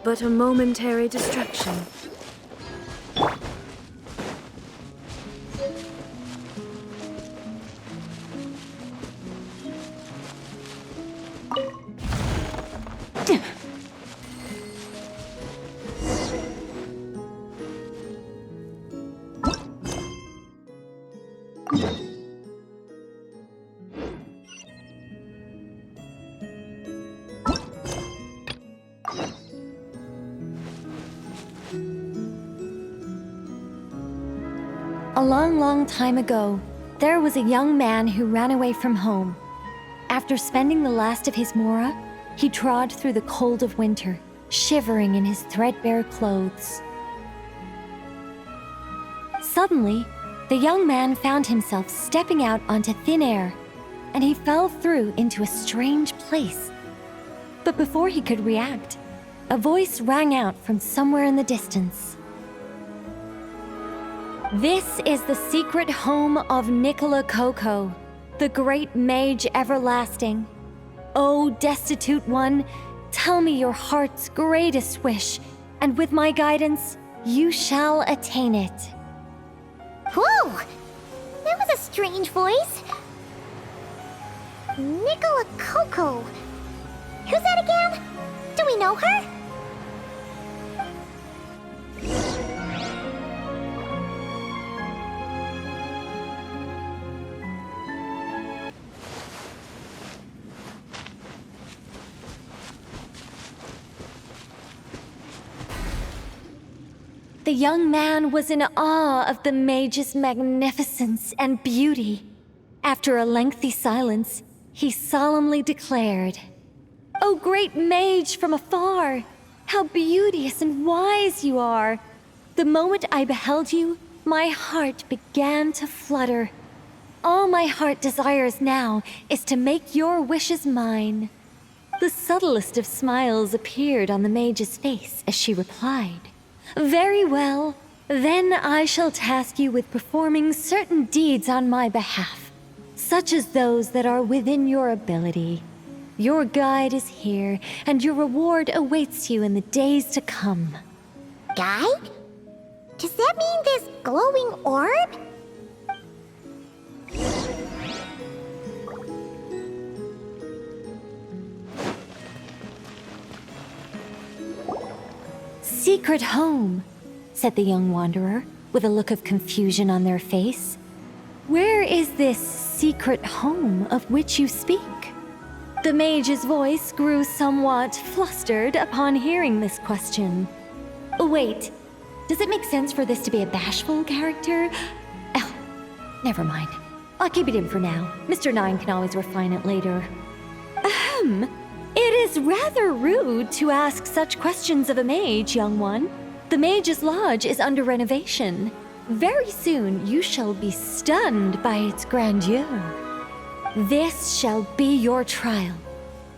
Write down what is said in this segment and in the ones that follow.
But a momentary distraction. A long, long time ago, there was a young man who ran away from home. After spending the last of his mora, he trod through the cold of winter, shivering in his threadbare clothes. Suddenly, the young man found himself stepping out onto thin air, and he fell through into a strange place. But before he could react, a voice rang out from somewhere in the distance. This is the secret home of Nicola Coco, the great mage everlasting. O destitute one, tell me your heart's greatest wish, and with my guidance, you shall attain it. Whoa! That was a strange voice. Nicola Coco. Who's that again? Do we know her? The young man was in awe of the mage's magnificence and beauty. After a lengthy silence, he solemnly declared, "O great mage from afar, how beauteous and wise you are! The moment I beheld you, my heart began to flutter. All my heart desires now is to make your wishes mine." The subtlest of smiles appeared on the mage's face as she replied, "Very well, then I shall task you with performing certain deeds on my behalf, such as those that are within your ability. Your guide is here, and your reward awaits you in the days to come." Guide? Does that mean this glowing orb? "Secret home," said the young wanderer, with a look of confusion on their face. "Where is this secret home of which you speak?" The mage's voice grew somewhat flustered upon hearing this question. Wait, does it make sense for this to be a bashful character? Oh, never mind. I'll keep it in for now. Mr. Nine can always refine it later. Ahem. It is rather rude to ask such questions of a mage, young one. The Mage's Lodge is under renovation. Very soon you shall be stunned by its grandeur. This shall be your trial.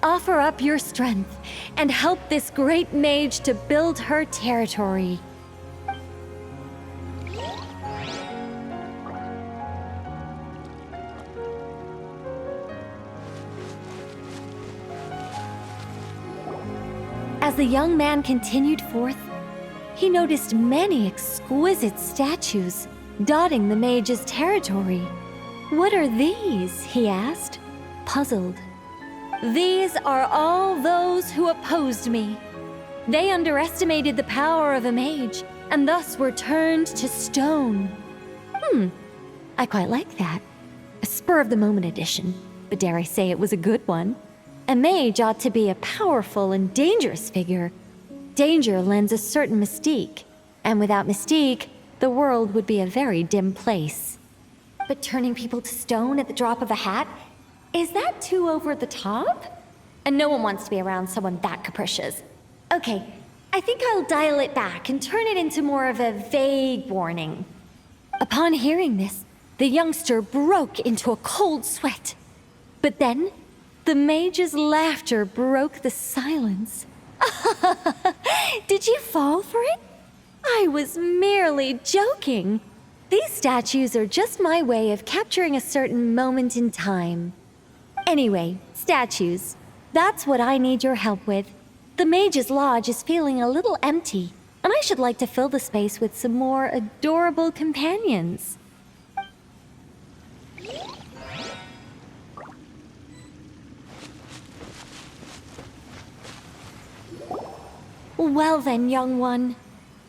Offer up your strength and help this great mage to build her territory. As the young man continued forth, he noticed many exquisite statues dotting the mage's territory. "What are these?" he asked, puzzled. "These are all those who opposed me. They underestimated the power of a mage, and thus were turned to stone." I quite like that. A spur-of-the-moment addition, but dare I say it was a good one. A mage ought to be a powerful and dangerous figure. Danger lends a certain mystique, and without mystique, the world would be a very dim place. But turning people to stone at the drop of a hat? Is that too over the top? And no one wants to be around someone that capricious. Okay, I think I'll dial it back and turn it into more of a vague warning. Upon hearing this, the youngster broke into a cold sweat. But then, the mage's laughter broke the silence. Did you fall for it? I was merely joking. These statues are just my way of capturing a certain moment in time. Anyway, statues. That's what I need your help with. The mage's lodge is feeling a little empty, and I should like to fill the space with some more adorable companions. Well then, young one.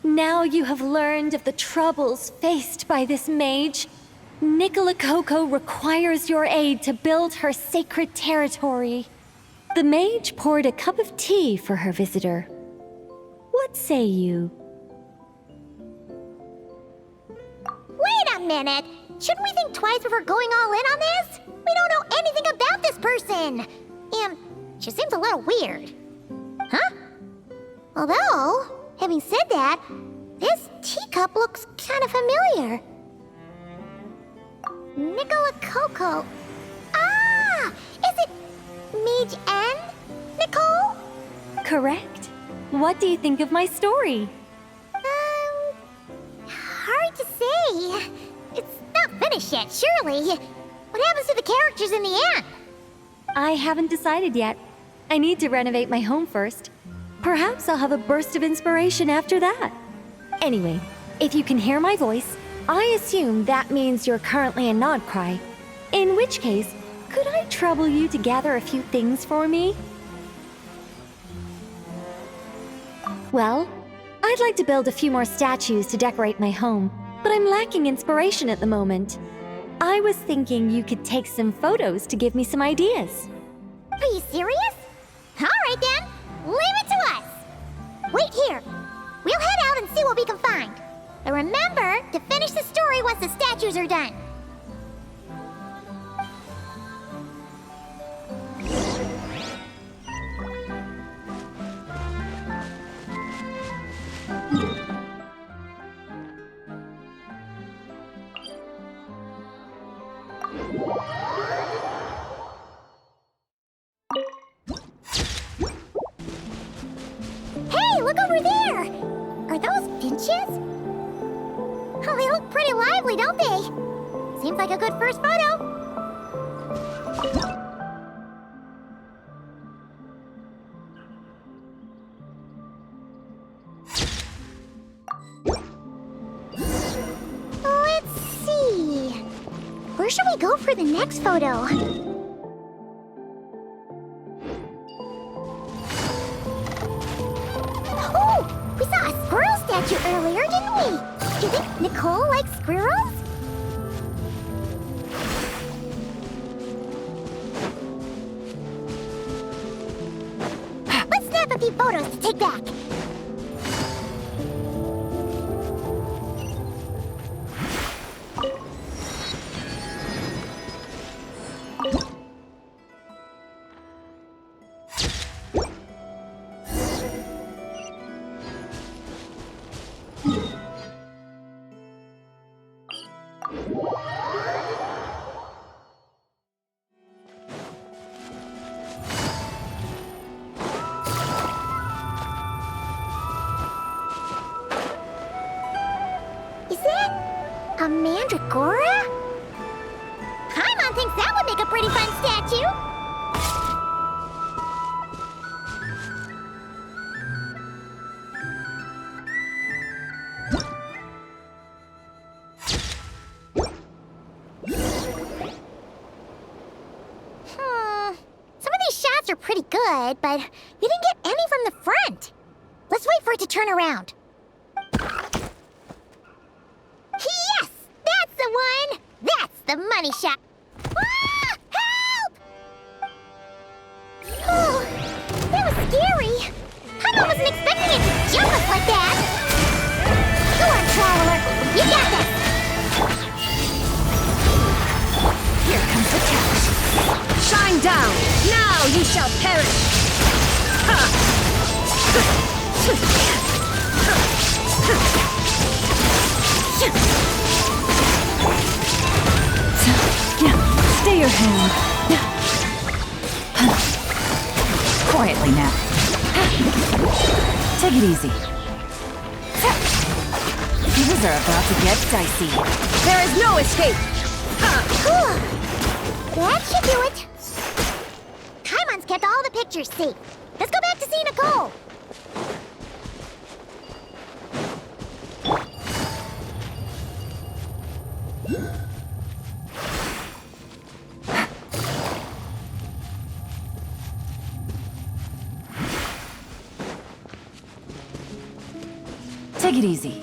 Now you have learned of the troubles faced by this mage. Nicola Coco requires your aid to build her sacred territory. The mage poured a cup of tea for her visitor. What say you? Wait a minute! Shouldn't we think twice before going all in on this? We don't know anything about this person! And she seems a little weird. Huh? Although, having said that, this teacup looks kind of familiar. Nicola Coco. Ah! Is it Mage N? Nicole? Correct. What do you think of my story? Hard to say. It's not finished yet, surely. What happens to the characters in the end? I haven't decided yet. I need to renovate my home first. Perhaps I'll have a burst of inspiration after that. Anyway, if you can hear my voice, I assume that means you're currently a nod-krai. In which case, could I trouble you to gather a few things for me? Well, I'd like to build a few more statues to decorate my home, but I'm lacking inspiration at the moment. I was thinking you could take some photos to give me some ideas. Are you serious? Alright then, leave it to us! Wait here. We'll head out and see what we can find. But remember to finish the story once the statues are done. Hey, look over there! Are those finches? Oh, they look pretty lively, don't they? Seems like a good first photo. Let's see. Where should we go for the next photo? Oh, we saw a squirrel statue earlier, didn't we? Do you think Nicole likes squirrels? Let's snap a few photos to take back. Is that a mandragora? Paimon thinks that would make a pretty fun statue. Some of these shots are pretty good, but we didn't get any from the front. Let's wait for it to turn around. Yes! That's the one! That's the money shot! Ah! Help! Oh, that was scary. Paimon wasn't expecting it to jump us like that. Go on, Traveler. You Stay your hand. Quietly now. Take it easy. Things are about to get dicey. There is no escape! That should do it. Kaimon's kept all the pictures safe. Let's go back to see Nicole. Take it easy.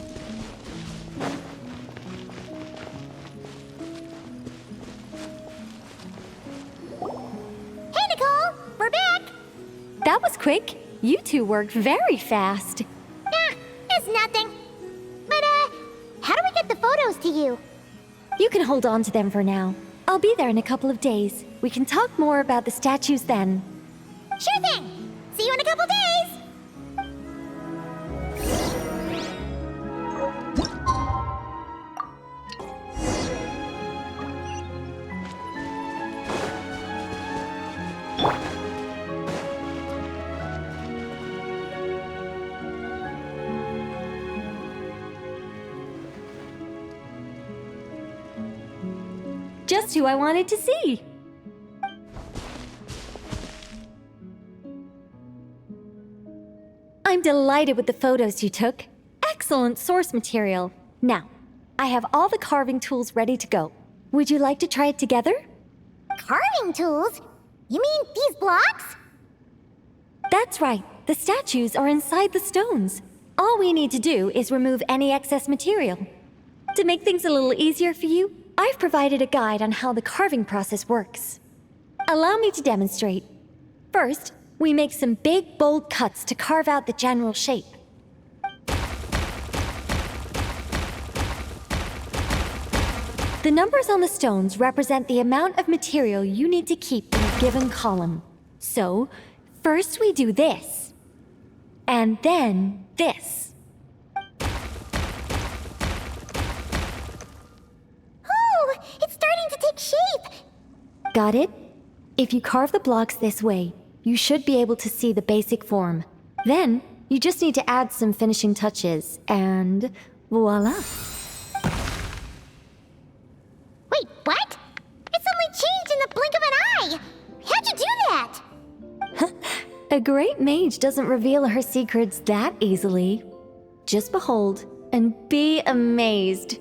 Hey, Nicole! We're back! That was quick. You two worked very fast. It's nothing. But, how do we get the photos to you? You can hold on to them for now. I'll be there in a couple of days. We can talk more about the statues then. Sure thing! See you in a couple days! Just who I wanted to see. I'm delighted with the photos you took. Excellent source material. Now, I have all the carving tools ready to go. Would you like to try it together? Carving tools? You mean these blocks? That's right. The statues are inside the stones. All we need to do is remove any excess material. To make things a little easier for you, I've provided a guide on how the carving process works. Allow me to demonstrate. First, we make some big, bold cuts to carve out the general shape. The numbers on the stones represent the amount of material you need to keep in a given column. So, first we do this, and then this. Oh, it's starting to take shape! Got it? If you carve the blocks this way, you should be able to see the basic form. Then, you just need to add some finishing touches, and voila. Wait, what? It suddenly changed in the blink of an eye! How'd you do that? A great mage doesn't reveal her secrets that easily. Just behold, and be amazed.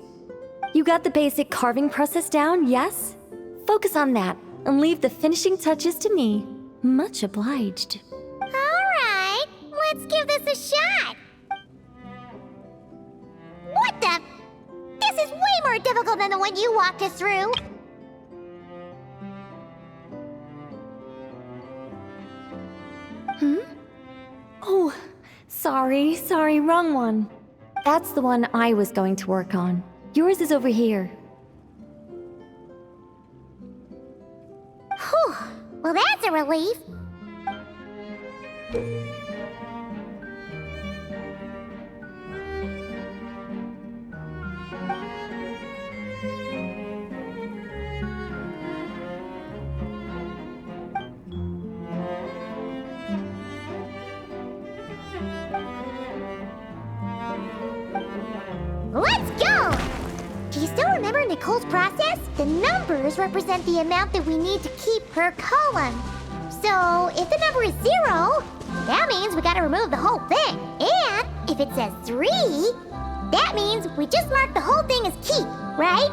You got the basic carving process down, yes? Focus on that, and leave the finishing touches to me. Much obliged. Alright, let's give this a shot! What the? This is way more difficult than the one you walked us through! Oh, sorry, wrong one. That's the one I was going to work on. Yours is over here. Whew, well that's a relief. Let's go! Do you still remember Nicole's process? The numbers represent the amount that we need to keep per column. So, if the number is 0, that means we gotta remove the whole thing. And if it says 3, that means we just mark the whole thing as keep, right?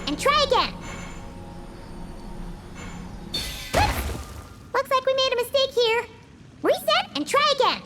and try again. Oops. Looks like we made a mistake here. Reset and try again.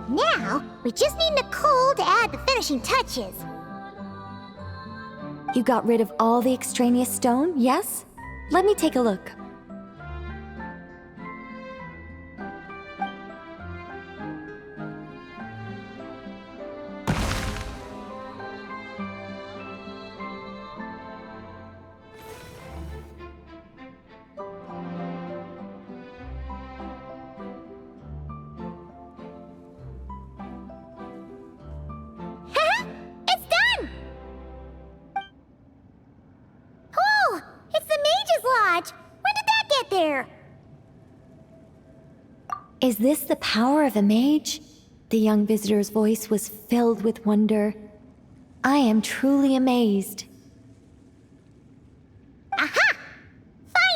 Now, we just need Nicole to add the finishing touches. You got rid of all the extraneous stone, yes? Let me take a look. It's done! Cool! It's the Mage's Lodge! When did that get there? Is this the power of a mage? The young visitor's voice was filled with wonder. I am truly amazed. Aha!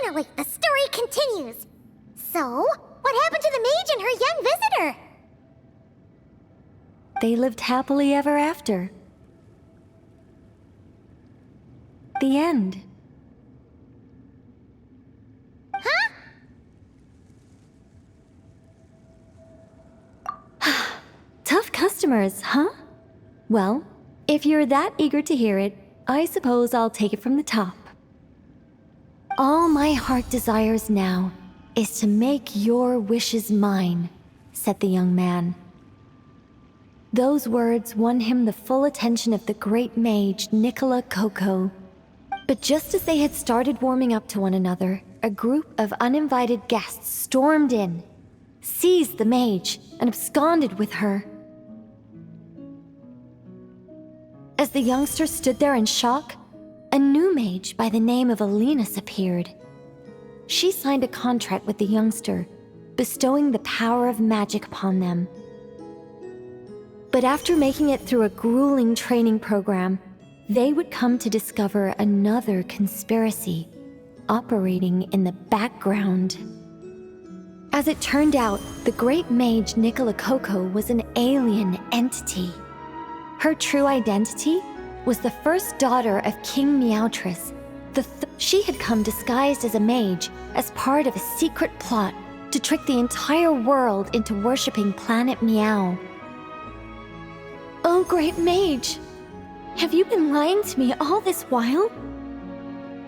Finally, the story continues. So, what happened to the mage and her young visitor? They lived happily ever after. The end. Huh? Tough customers, huh? Well, if you're that eager to hear it, I suppose I'll take it from the top. All my heart desires now is to make your wishes mine, said the young man. Those words won him the full attention of the great mage, Nicola Coco. But just as they had started warming up to one another, a group of uninvited guests stormed in, seized the mage, and absconded with her. As the youngster stood there in shock, a new mage by the name of Alinus appeared. She signed a contract with the youngster, bestowing the power of magic upon them. But after making it through a grueling training program, they would come to discover another conspiracy operating in the background. As it turned out, the great mage Nicola Coco was an alien entity. Her true identity was the first daughter of King Meowtress. She had come disguised as a mage as part of a secret plot to trick the entire world into worshipping Planet Meow. Oh, great mage! Have you been lying to me all this while?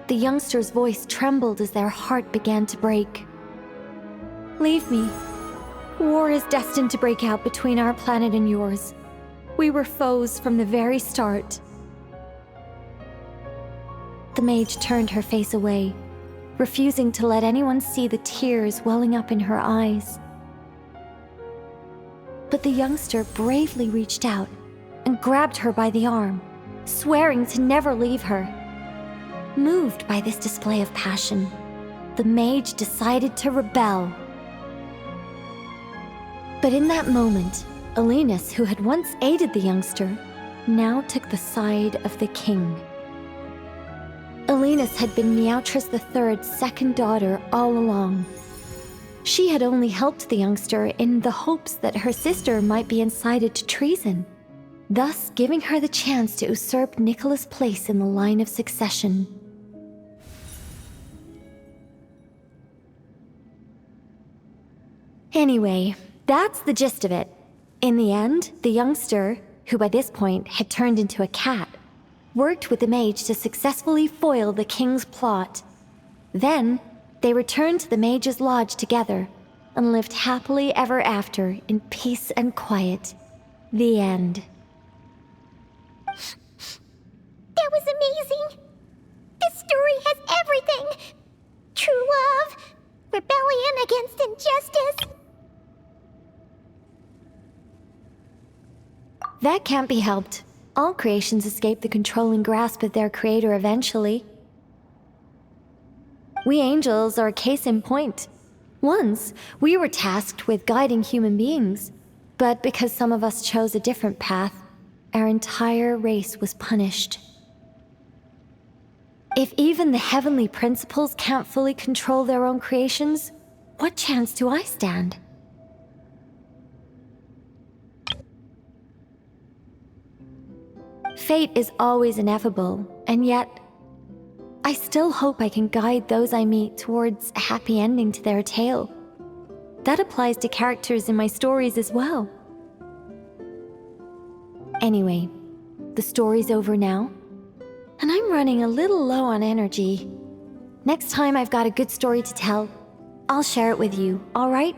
The youngster's voice trembled as their heart began to break. Leave me. War is destined to break out between our planet and yours. We were foes from the very start. The mage turned her face away, refusing to let anyone see the tears welling up in her eyes. But the youngster bravely reached out and grabbed her by the arm, swearing to never leave her. Moved by this display of passion, the mage decided to rebel. But in that moment, Alinus, who had once aided the youngster, now took the side of the king. Alinus had been Meowtress III's second daughter all along. She had only helped the youngster in the hopes that her sister might be incited to treason, thus giving her the chance to usurp Nicola's place in the line of succession. Anyway, that's the gist of it. In the end, the youngster, who by this point had turned into a cat, worked with the mage to successfully foil the king's plot. Then, they returned to the mage's lodge together and lived happily ever after in peace and quiet. The end. That was amazing! This story has everything! True love, rebellion against injustice. That can't be helped. All creations escape the controlling grasp of their creator eventually. We angels are a case in point. Once, we were tasked with guiding human beings, but because some of us chose a different path, our entire race was punished. If even the heavenly principles can't fully control their own creations, what chance do I stand? Fate is always ineffable, and yet, I still hope I can guide those I meet towards a happy ending to their tale. That applies to characters in my stories as well. Anyway, the story's over now, and I'm running a little low on energy. Next time I've got a good story to tell, I'll share it with you, all right?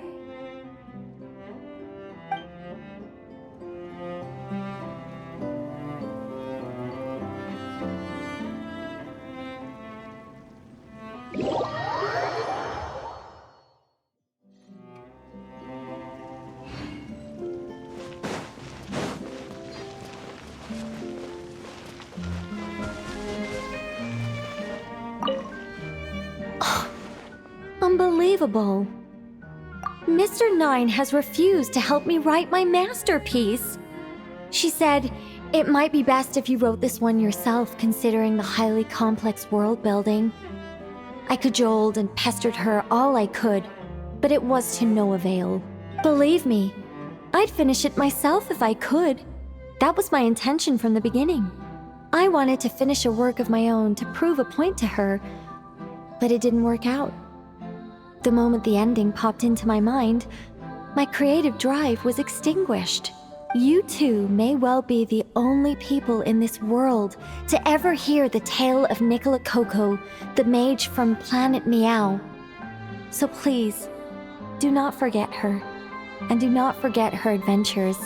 Unbelievable. Mr. Nine has refused to help me write my masterpiece. She said, it might be best if you wrote this one yourself, considering the highly complex world building. I cajoled and pestered her all I could, but it was to no avail. Believe me, I'd finish it myself if I could. That was my intention from the beginning. I wanted to finish a work of my own to prove a point to her, but it didn't work out. The moment the ending popped into my mind, my creative drive was extinguished. You two may well be the only people in this world to ever hear the tale of Nicola Coco, the mage from Planet Meow. So please, do not forget her, and do not forget her adventures.